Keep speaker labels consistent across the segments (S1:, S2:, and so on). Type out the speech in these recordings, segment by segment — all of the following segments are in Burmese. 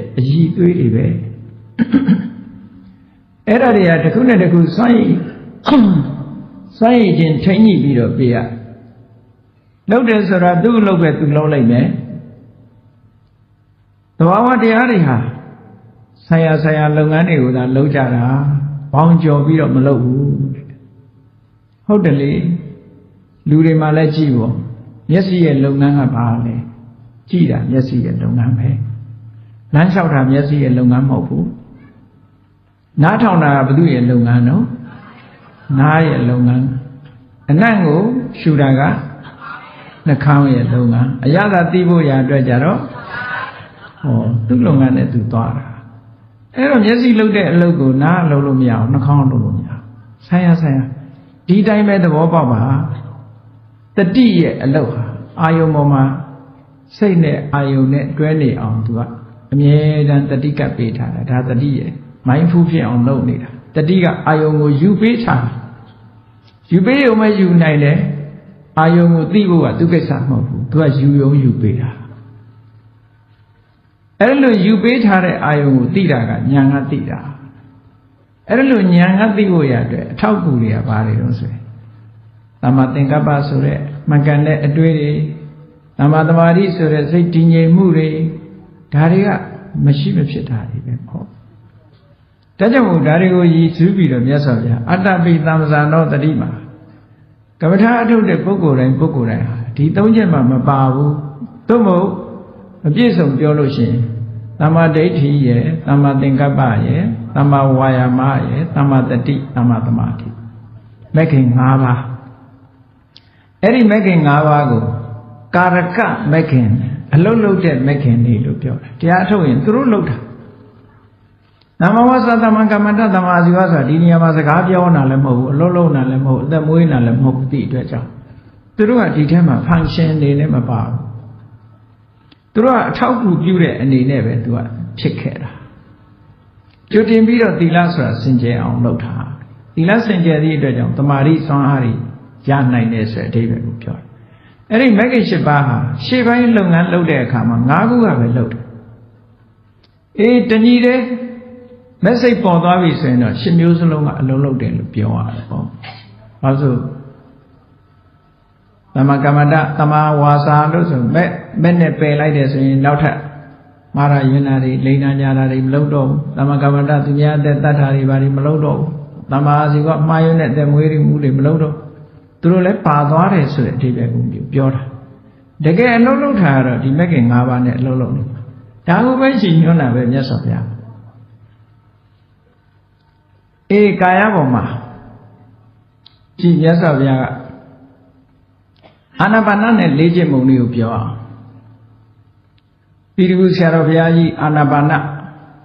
S1: တဲ့အည်သွေးတွေပဲအဲ့ဒါတွေကတစ်ခုနဲ့တစ်ခုစွန့်ရည်ချင်းထိမ့်ညှိပြီးတော့ပြရလုပ်တယ်ဆိုတာသူ့လုပ်ပဲသူလုပ်လိုက်မယ်သဘာဝတရားတွေဟာဆိုင်ရာလုပ်ငန်းတွေကိုသာလုပ်ကြတာဘောင်ကျော်ပြီးတော့မလုပ်ဘူးဟုတ်တယ်လေလူတွေမှလည်းကြည့်ပေါ့မျက်စိရဲ့လုပ်ငန်းကဘာလဲကြည့်တာမျက်စိရဲ့လုပ်ငန်းပဲလမ်းလျှောက်တာမျက်စိရဲ့လုပ်ငန်းမဟုတ်ဘူးနားထောင်တာကဘယ်သူရဲ့လုပ်ငန်းတော့နားရဲ့လုပ်ငန်းအနံ့ကိုရှူတာကနှာခေါင်းရဲ့လုပ်ငန်းအရသာသိဖို့ရာအတွက်ကြတော့သူ့လုပ်ငန်းနဲ့သူသွားတာအဲ့တော့မျက်စိလှုပ်တဲ့အလုပ်ကိုနားလှုပ်လို့မရအောင်နှာခေါင်းလှုပ်လို့မရအောင်ဆိုင်ရာဒီတိုင်းပဲသဘောပေါက်ပါတတိရဲ့အလုပ်ဟာအာယုံပေါ်မှာစိတ်နဲ့အာယုံနဲ့တွဲနေအောင်သူကအမြဲတမ်းတတိကပ်ပေးထားတာဒါတတိရဲ့mindful ဖြစ်အောင်လုပ်နေတာတတိကအာယုံကိုယူပေးထားယူပေးရုံပဲယူနိုင်တယ်အာယုံကိုသိဖို့ကသူကိစ္စမဟုတ်ဘူးသူကယူယုံယူပေးတာအဲ့လိုယူပေးထားတဲ့အာယုံကိုသိတာကဉာဏ်ကသိတာအဲ့လိုဉာဏ်ကသိဖို့ရအတွက်အထောက်အကူတွေကဘာတွေတော့ဆိုရင်သမ္မာသင်္ကပ္ပဆိုတဲ့မှန်ကန်တဲ့အတွေ့တွေသမ္မာသမာဓိဆိုတဲ့စိတ်တည်ငြိမ်မှုတွေဒါတွေကမရှိမဖြစ်တာတွေပဲပေါ့ဒါကြောင့်မို့ဒါတွေကိုရည်စူးပြီးတော့မြတ်စွာဘုရားအတ္တပိသမ္ပဇာနောတတိမှာကမ္မထာအထုတ်တဲ့ပုဂ္ဂိုလ်တိုင်းဟာဒီသုံးချက်မှမပါဘူးသို့မဟုတ်အပြည့်စုံပြောလို့ရှိရင်သမ္မာဒိဋ္ဌိရဲ့သမ္မာသင်္ကပ္ပရဲ့သမ္မာဝါယာမရဲ့သမ္မာတတိသမ္မာသမာဓိမဂ်ခင်၅ပါးအဲ့ဒီမဂ်ခင်၅ပါးကိုကာရကမဂ်ခင်အလုတ်လုတ်တဲ့မဂ်ခင်တွေလို့ပြောတယ်တရားထုတ်ရင်သူတို့လုတ်တာသမ္မာဝါစာသမ္မာကမ္မန္တသမ္မာအာဇီဝဆိုတာဒီနေရာမှာစကားပြောတာလည်းမဟုတ်ဘူးအလုတ်လုတ်တာလည်းမဟုတ်အသက်မွေးတာလည်းမဟုတ်ဒီအတွက်ကြောင့်သူတို့ကဒီထဲမှာ function နေလည်းမပါဘူးသူတို့ကအထောက်အကူပြုတဲ့အနေနဲ့ပဲသူကဖြစ်ခဲ့တာကြိုတင်ပြီးတော့သီလဆိုတာစင်ကြယ်အောင်လုပ်တာသီလစင်ကြယ်သည့်အတွက်ကြောင့်တမာတိစွမ်းအားတွေရနိုင်တယ်ဆိုတဲ့အဓိပ္ပာယ်ကိုပြောတယ်အဲ့ဒီမဂ္ဂင်၈ပါးဟာရှေ့ပိုင်းလုပ်ငန်းလုပ်တဲ့အခါမှာ၅ခုကပဲလုပ်တယ်တညီတဲ့မက်ဆေ့ပေါ်သွားပြီဆိုရင်တော့၈မျိုးစလုံးကအလုံးလုံးတယ်လို့ပြောရတယ်ပေါ့ဘာလို့သမ္မာကမ္မန္တသမ္မာဝါစာလို့ဆိုမဲ့နဲ့ပယ်လိုက်တယ်ဆိုရင်နောက်ထပ်မာရယွန်းတာတွေလိန်နာညာတာတွေမလုပ်တော့ဘူးသမ္မာကမ္မန္တသူများအသက်တတ်တာတွေဘာတွေမလုပ်တော့ဘူးသမ္မာအာဇီဝမှားယွန်းတဲ့အသက်မွေးမှုတွေမလုပ်တော့သူတို့လည်းပါသွားတယ်ဆိုတဲ့အဓိပ္ပာယ်ကိုပြောတာတကယ်အလုံးလုံးထားတော့ဒီမဂ္ဂင်၅ပါးနဲ့အလုံးလုံးနေဒါကိုပဲရှင်ညွှန်းတာပဲမြတ်စွာဘုရားကာယပေါ်မှာကြည်မြတ်စွာဘုရားကအာနာပါနနဲ့လေ့ကျင့်ပုံလေးကိုပြောအောင်ပိဋကဆရာတော်ဘုရားကြီးအာနာပါန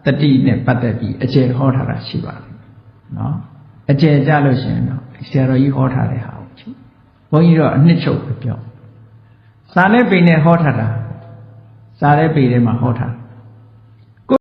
S1: တတိနဲ့ပတ်သက်ပြီးအကျယ်ဟောထားတာရှိပါတယ်နော်အကျယ်ကြလို့ရှိရင်တော့ဆရာတော်ကြီးဟောထားတဲ့ဟာကိုကြည့်ဘုန်းကြီးတော့အနှစ်ချုပ်ပဲပြောစာနဲ့ပေနဲ့ဟောထားတာစာနဲ့ပေထဲမှာဟောထား